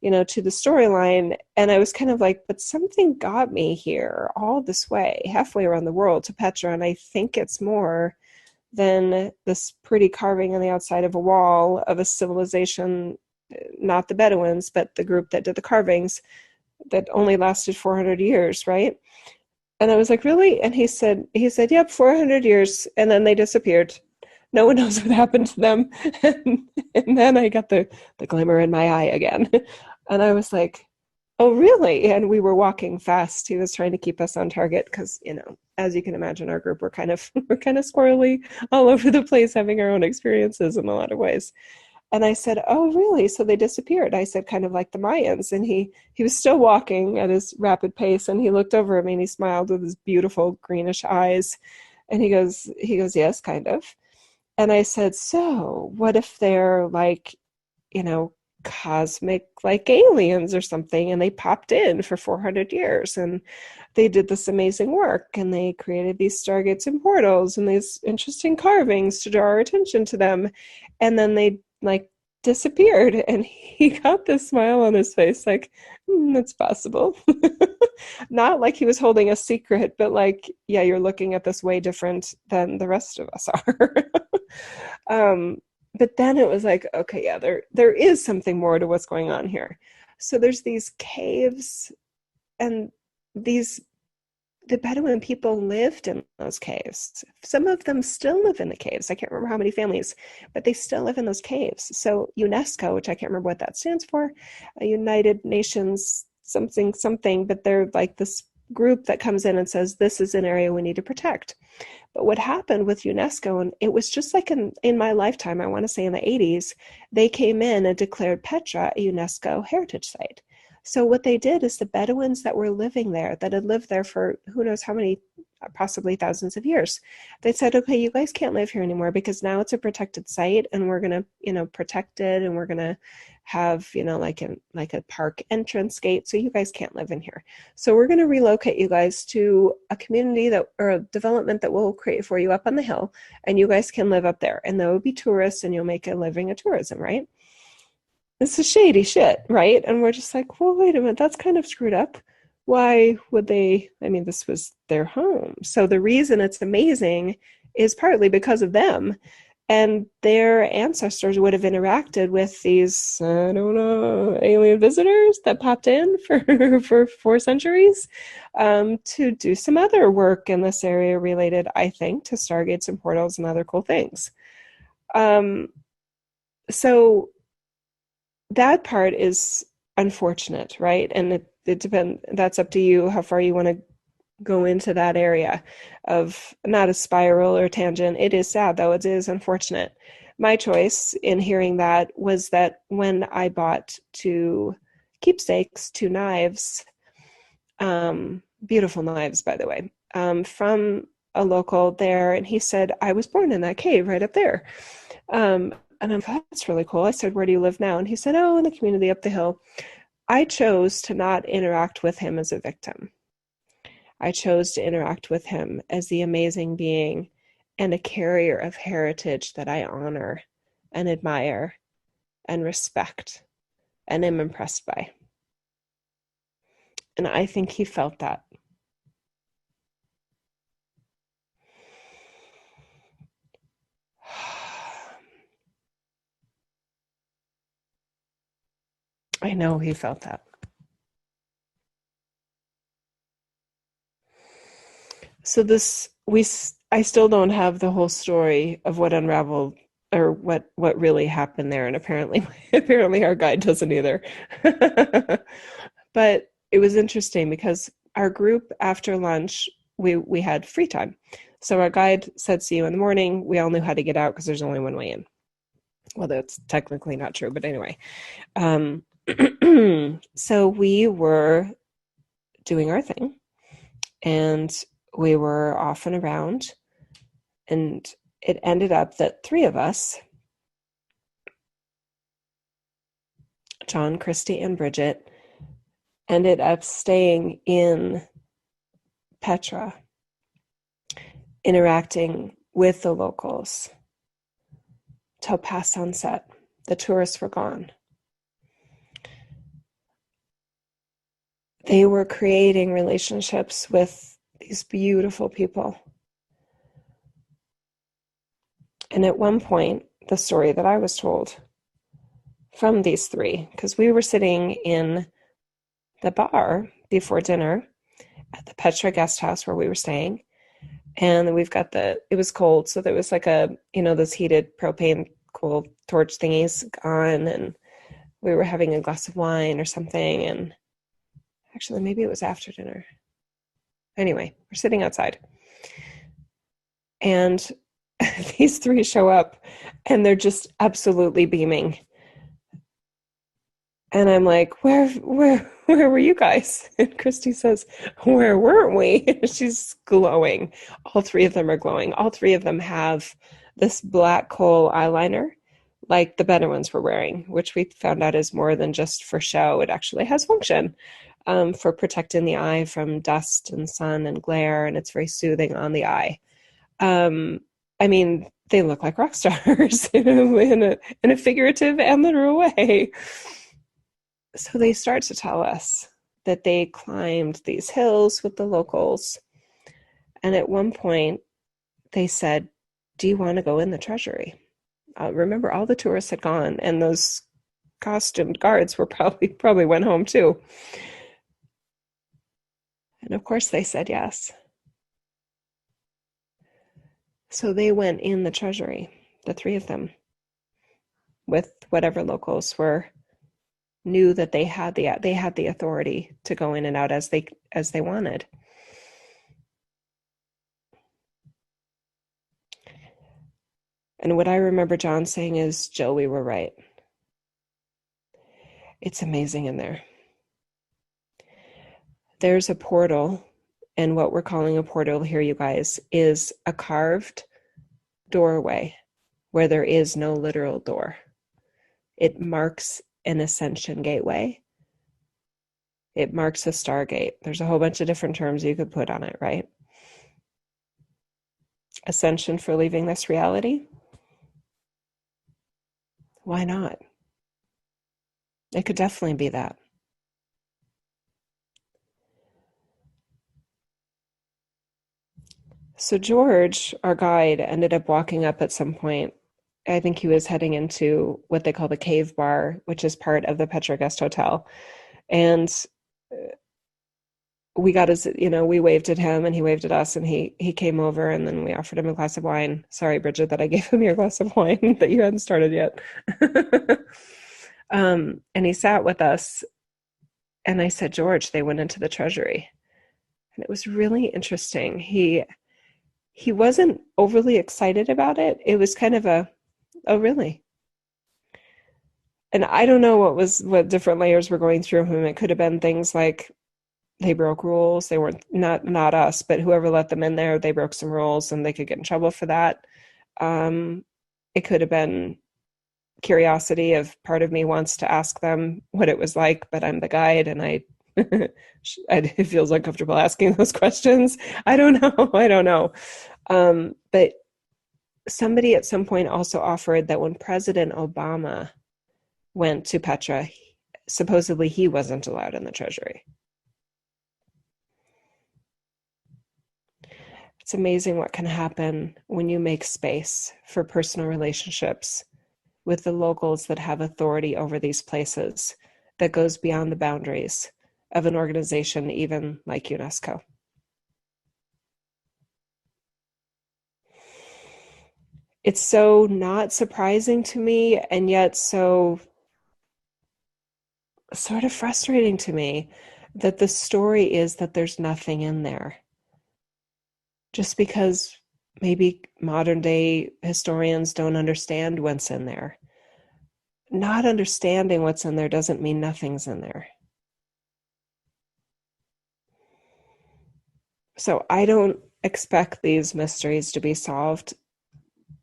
to the storyline. And I was kind of like, but something got me here all this way, halfway around the world to Petra. And I think it's more than this pretty carving on the outside of a wall of a civilization, not the Bedouins, but the group that did the carvings, that only lasted 400 years, right? And I was like, really? And he said, yep, 400 years. And then they disappeared. No one knows what happened to them. And then I got the glimmer in my eye again. And I was like, oh, really? And we were walking fast. He was trying to keep us on target because, as you can imagine, our group, we're kind of squirrely, all over the place, having our own experiences in a lot of ways. And I said, oh, really? So they disappeared. I said, kind of like the Mayans. And he was still walking at his rapid pace. And he looked over at me and he smiled with his beautiful greenish eyes. And he goes, yes, kind of. And I said, so what if they're like, cosmic, like aliens or something, and they popped in for 400 years and they did this amazing work and they created these stargates and portals and these interesting carvings to draw our attention to them. And then they like disappeared, and he got this smile on his face like, that's possible. Not like he was holding a secret, but like, yeah, you're looking at this way different than the rest of us are. But then it was like, okay, yeah, there is something more to what's going on here. So there's these caves, and the Bedouin people lived in those caves. Some of them still live in the caves. I can't remember how many families, but they still live in those caves. So UNESCO, which I can't remember what that stands for, United Nations something, but they're like this group that comes in and says, this is an area we need to protect. But what happened with UNESCO, and it was just like in my lifetime, I want to say in the 80s, they came in and declared Petra a UNESCO heritage site. So what they did is the Bedouins that were living there, that had lived there for who knows how many, possibly thousands of years, they said, okay, you guys can't live here anymore because now it's a protected site, and we're going to, protect it, and we're going to have, like a park entrance gate, so you guys can't live in here. So we're going to relocate you guys to a community or a development that we'll create for you up on the hill, and you guys can live up there, and there will be tourists, and you'll make a living of tourism, right? This is shady shit, right? And we're just like, well, wait a minute, that's kind of screwed up. Why would they? I mean, this was their home. So the reason it's amazing is partly because of them. And their ancestors would have interacted with these, I don't know, alien visitors that popped in for 4 centuries, to do some other work in this area related, I think, to stargates and portals and other cool things. So that part is unfortunate, right? And it depends. That's up to you how far you want to go into that area of, not a spiral or tangent. It is sad, though. It is unfortunate. My choice in hearing that was that when I bought 2 keepsakes, 2 knives, beautiful knives, by the way, from a local there, and he said, I was born in that cave right up there. And I'm like, that's really cool. I said, where do you live now? And he said, oh, in the community up the hill. I chose to not interact with him as a victim. I chose to interact with him as the amazing being and a carrier of heritage that I honor and admire and respect and am impressed by. And I think he felt that. I know he felt that. So I still don't have the whole story of what unraveled or what really happened there, and apparently our guide doesn't either. But it was interesting because our group, after lunch, we had free time. So our guide said, see you in the morning. We all knew how to get out because there's only one way in. Well, that's technically not true, but anyway. So we were doing our thing, and we were off and around, and it ended up that 3 of us, John, Christy, and Bridget, ended up staying in Petra, interacting with the locals till past sunset. The tourists were gone. They were creating relationships with these beautiful people. And at one point, the story that I was told from these 3, because we were sitting in the bar before dinner at the Petra guest house where we were staying, and we've got it was cold, so there was like those heated propane cool torch thingies on, and we were having a glass of wine or something, and actually maybe it was after dinner. Anyway, we're sitting outside, and these 3 show up, and they're just absolutely beaming. And I'm like, where were you guys? And Christy says, where weren't we? She's glowing. All 3 of them are glowing. All 3 of them have this black coal eyeliner, like the Bedouins were wearing, which we found out is more than just for show. It actually has function for protecting the eye from dust and sun and glare, and it's very soothing on the eye. I mean, they look like rock stars in a figurative and literal way. So they start to tell us that they climbed these hills with the locals. And at one point, they said, do you want to go in the treasury? Remember, all the tourists had gone, and those costumed guards were probably went home too. And of course, they said yes. So they went in the treasury, the 3 of them, with whatever locals knew that they had the authority to go in and out as they wanted. And what I remember John saying is, Jill, we were right. It's amazing in there. There's a portal, and what we're calling a portal here, you guys, is a carved doorway where there is no literal door. It marks an ascension gateway. It marks a stargate. There's a whole bunch of different terms you could put on it, right? Ascension for leaving this reality? Why not? It could definitely be that. So George, our guide, ended up walking up at some point. I think he was heading into what they call the cave bar, which is part of the Petra Guest Hotel. And we got his, we waved at him and he waved at us, and he came over, and then we offered him a glass of wine. Sorry, Bridget, that I gave him your glass of wine that you hadn't started yet. And he sat with us, and I said, George, they went into the treasury. And it was really interesting. He wasn't overly excited about it. It was kind of a, oh, really? And I don't know what different layers were going through him. It could have been things like they broke rules. They weren't, not us, but whoever let them in there, they broke some rules and they could get in trouble for that. It could have been curiosity of part of me wants to ask them what it was like, but I'm the guide and it feels uncomfortable asking those questions. I don't know. But somebody at some point also offered that when President Obama went to Petra, supposedly he wasn't allowed in the treasury. It's amazing what can happen when you make space for personal relationships with the locals that have authority over these places that goes beyond the boundaries of an organization, even like UNESCO. It's so not surprising to me, and yet so sort of frustrating to me that the story is that there's nothing in there. Just because maybe modern day historians don't understand what's in there. Not understanding what's in there doesn't mean nothing's in there. So I don't expect these mysteries to be solved.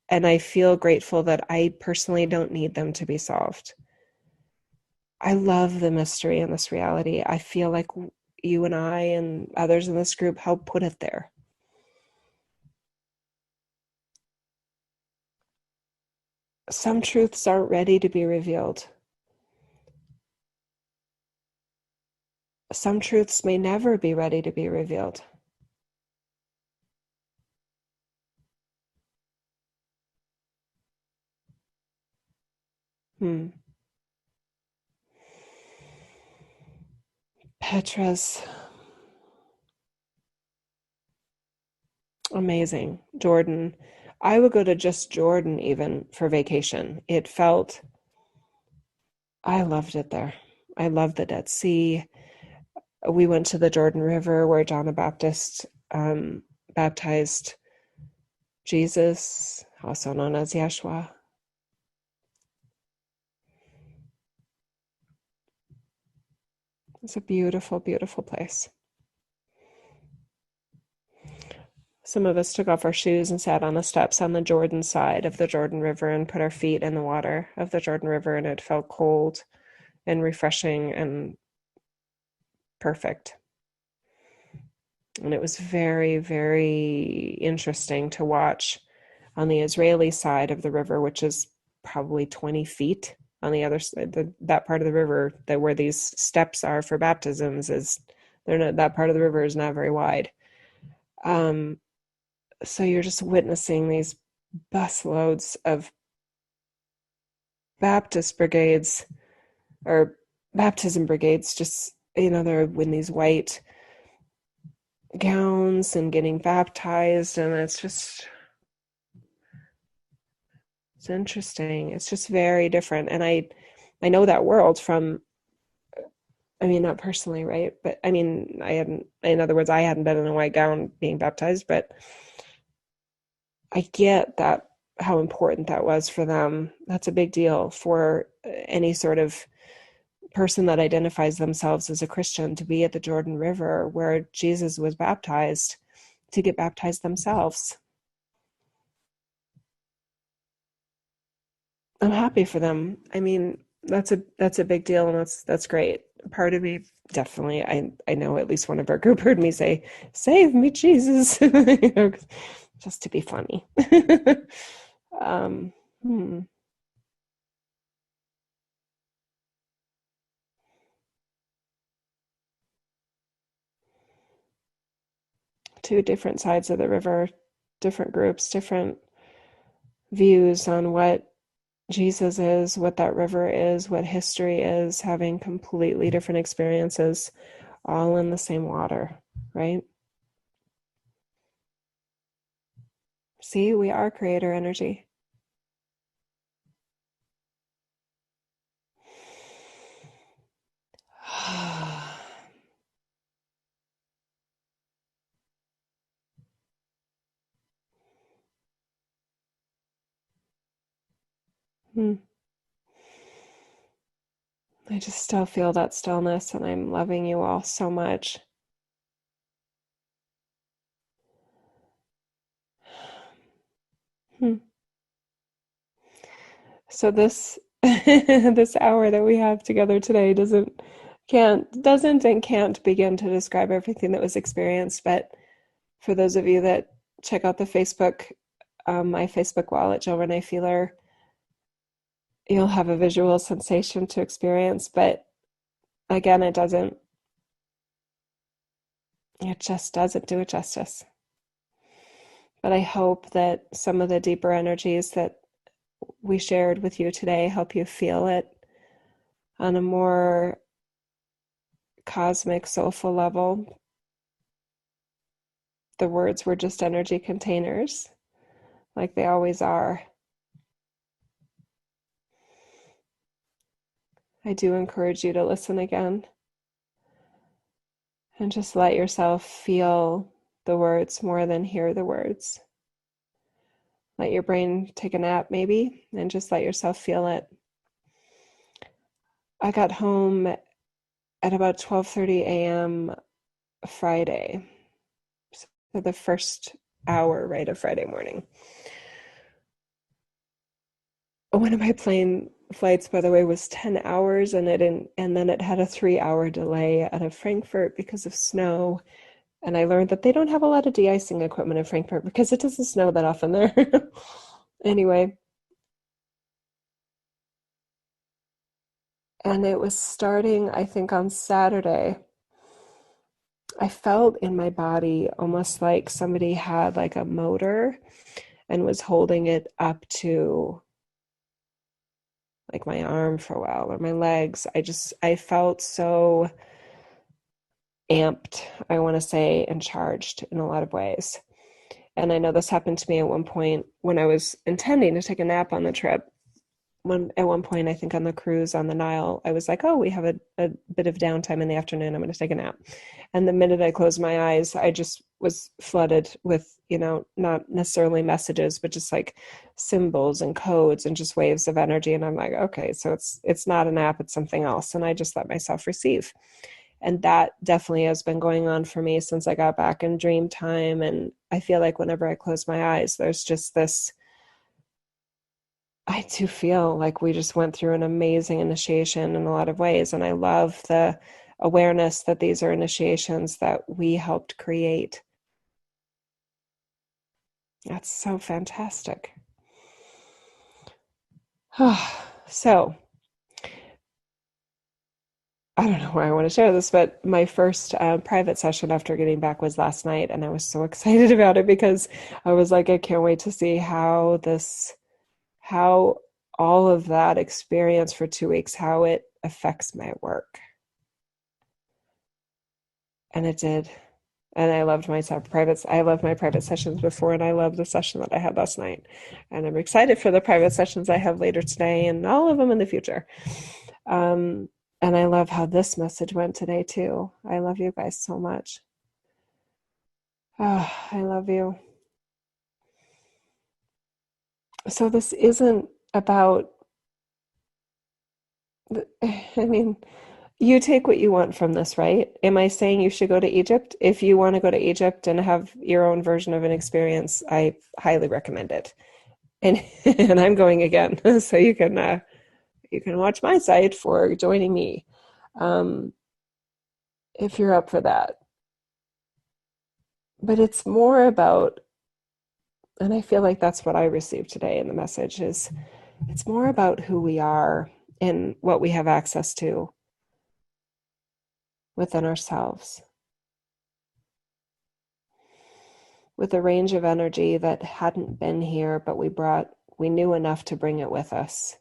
And I feel grateful that I personally don't need them to be solved. I love the mystery in this reality. I feel like you and I and others in this group help put it there. Some truths aren't ready to be revealed. Some truths may never be ready to be revealed. Petra's amazing. Jordan. I would go to just Jordan even for vacation. I loved it there. I loved the Dead Sea. We went to the Jordan River where John the Baptist baptized Jesus, also known as Yeshua. It's a beautiful, beautiful place. Some of us took off our shoes and sat on the steps on the Jordan side of the Jordan River and put our feet in the water of the Jordan River, and it felt cold and refreshing and perfect. And it was very, very interesting to watch on the Israeli side of the river, which is probably 20 feet on the other side, that part of the river where these steps are for baptisms that part of the river is not very wide. So you're just witnessing these busloads of Baptist brigades or baptism brigades, just, they're in these white gowns and getting baptized, and it's interesting. It's just very different. And I know that world from, not personally, right? But in other words, I hadn't been in a white gown being baptized, but I get that, how important that was for them. That's a big deal for any sort of person that identifies themselves as a Christian to be at the Jordan River where Jesus was baptized, to get baptized themselves. I'm happy for them. that's a big deal, and that's great. Part of me definitely, I know at least one of our group heard me say, "Save me, Jesus," you know, just to be funny. um, hmm. Two different sides of the river, different groups, different views on what Jesus is, what that river is, what history is, having completely different experiences, all in the same water, right? See, we are creator energy. Hmm. I just still feel that stillness, and I'm loving you all so much. Hmm. So this this hour that we have together today doesn't and can't begin to describe everything that was experienced. But for those of you that check out the Facebook, my Facebook wall at Jill Renee Feeler, you'll have a visual sensation to experience. But again, it just doesn't do it justice. But I hope that some of the deeper energies that we shared with you today help you feel it on a more cosmic, soulful level. The words were just energy containers, like they always are. I do encourage you to listen again and just let yourself feel the words more than hear the words. Let your brain take a nap, maybe, and just let yourself feel it. I got home at about 12:30 a.m. Friday, so the first hour, right, of Friday morning. One of my plane flights, by the way, was 10 hours, and then it had a 3-hour delay out of Frankfurt because of snow. And I learned that they don't have a lot of de-icing equipment in Frankfurt because it doesn't snow that often there. Anyway, and it was starting, I think, on Saturday. I felt in my body almost like somebody had like a motor and was holding it up to like my arm for a while, or my legs. I felt so amped, I want to say, and charged in a lot of ways. And I know this happened to me at one point when I was intending to take a nap on the trip. At one point, I think on the cruise on the Nile, I was like, oh, we have a bit of downtime in the afternoon. I'm going to take a nap. And the minute I closed my eyes, I just was flooded with, not necessarily messages, but just like symbols and codes and just waves of energy. And I'm like, okay, so it's not a nap, it's something else. And I just let myself receive. And that definitely has been going on for me since I got back in dream time. And I feel like whenever I close my eyes, there's just this, I do feel like we just went through an amazing initiation in a lot of ways. And I love the awareness that these are initiations that we helped create. That's so fantastic. So, I don't know why I want to share this, but my first private session after getting back was last night, and I was so excited about it because I was like, I can't wait to see how all of that experience for 2 weeks, how it affects my work. And it did. And I loved I loved my private sessions before, and I love the session that I had last night. And I'm excited for the private sessions I have later today and all of them in the future. Um, and I love how this message went today too. I love you guys so much. Oh, I love you. So this isn't about, I mean, you take what you want from this, right? Am I saying you should go to Egypt? If you want to go to Egypt and have your own version of an experience, I highly recommend it. And and I'm going again, so you can watch my site for joining me, if you're up for that. But it's more about, and I feel like that's what I received today in the message, is it's more about who we are and what we have access to within ourselves, with a range of energy that hadn't been here, but we knew enough to bring it with us.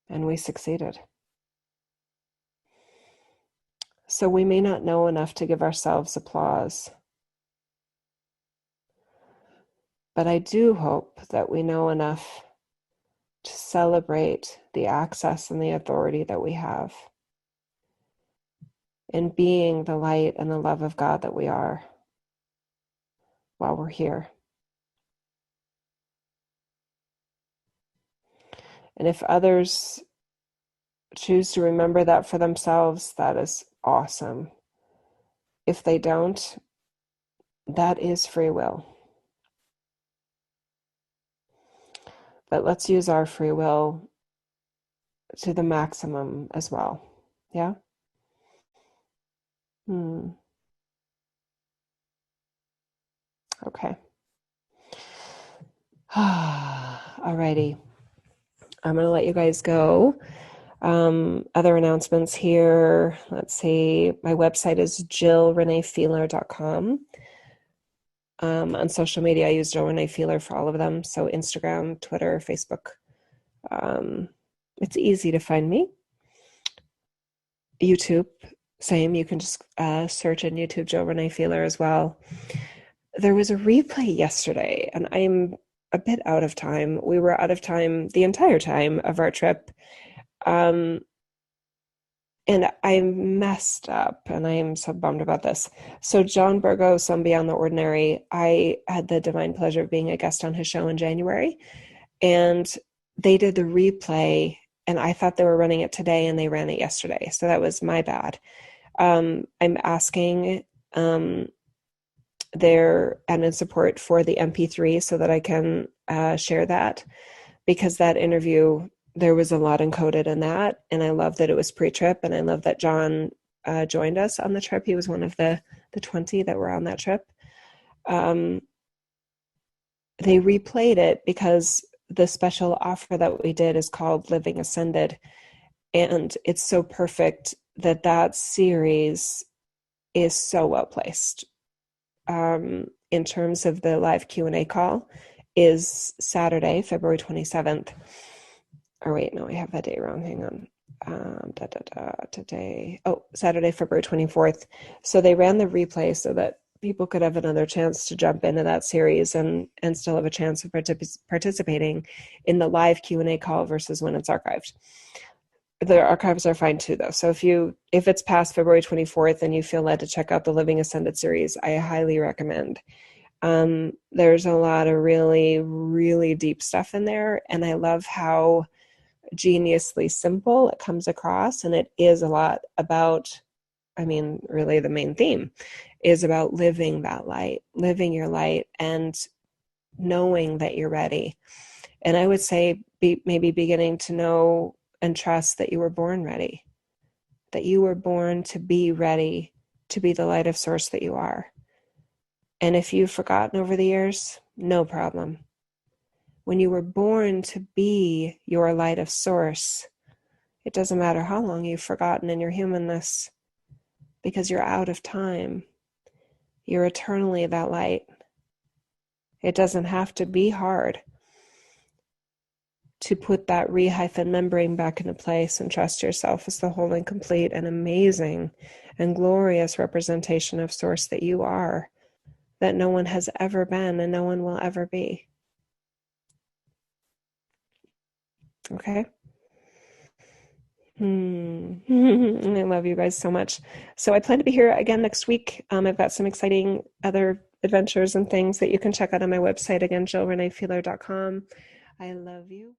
And we succeeded. So we may not know enough to give ourselves applause, but I do hope that we know enough to celebrate the access and the authority that we have in being the light and the love of God that we are while we're here. And if others choose to remember that for themselves, that is awesome. If they don't, that is free will. But let's use our free will to the maximum as well. Yeah? Okay. Alrighty. I'm going to let you guys go. Other announcements here. Let's see. My website is jillreneefeeler.com. On social media, I use Jill Renee Feeler for all of them. So Instagram, Twitter, Facebook. It's easy to find me. YouTube, same. You can just search in YouTube Jill Renee Feeler as well. There was a replay yesterday, and I'm a bit out of time. We were out of time the entire time of our trip. And I messed up, and I am so bummed about this. So John Burgos, Some Beyond the Ordinary, I had the divine pleasure of being a guest on his show in January, and they did the replay, and I thought they were running it today, and they ran it yesterday. So that was my bad. I'm asking their admin support for the MP3 so that I can share that, because that interview, there was a lot encoded in that, and I love that it was pre-trip, and I love that John joined us on the trip. He was one of the 20 that were on that trip. They replayed it because the special offer that we did is called Living Ascended, and it's so perfect that series is so well placed. In terms of the live Q&A call is Saturday, February 27th. Or wait, no, I have that day wrong. Hang on. Today. Oh, Saturday, February 24th. So they ran the replay so that people could have another chance to jump into that series and still have a chance of participating in the live Q&A call versus when it's archived. The archives are fine too, though. So if it's past February 24th and you feel led to check out the Living Ascended series, I highly recommend. There's a lot of really, really deep stuff in there, and I love how geniusly simple it comes across, and it is a lot about, really the main theme is about living that light, living your light, and knowing that you're ready. And I would say maybe beginning to know and trust that you were born ready, that you were born to be ready to be the light of source that you are. And if you've forgotten over the years, no problem. When you were born to be your light of source, it doesn't matter how long you've forgotten in your humanness, because you're out of time. You're eternally that light. It doesn't have to be hard to put that re-membrane back into place and trust yourself as the whole and complete and amazing and glorious representation of source that you are, that no one has ever been and no one will ever be. Okay? I love you guys so much. So I plan to be here again next week. I've got some exciting other adventures and things that you can check out on my website, again, jillreneefeeler.com. I love you.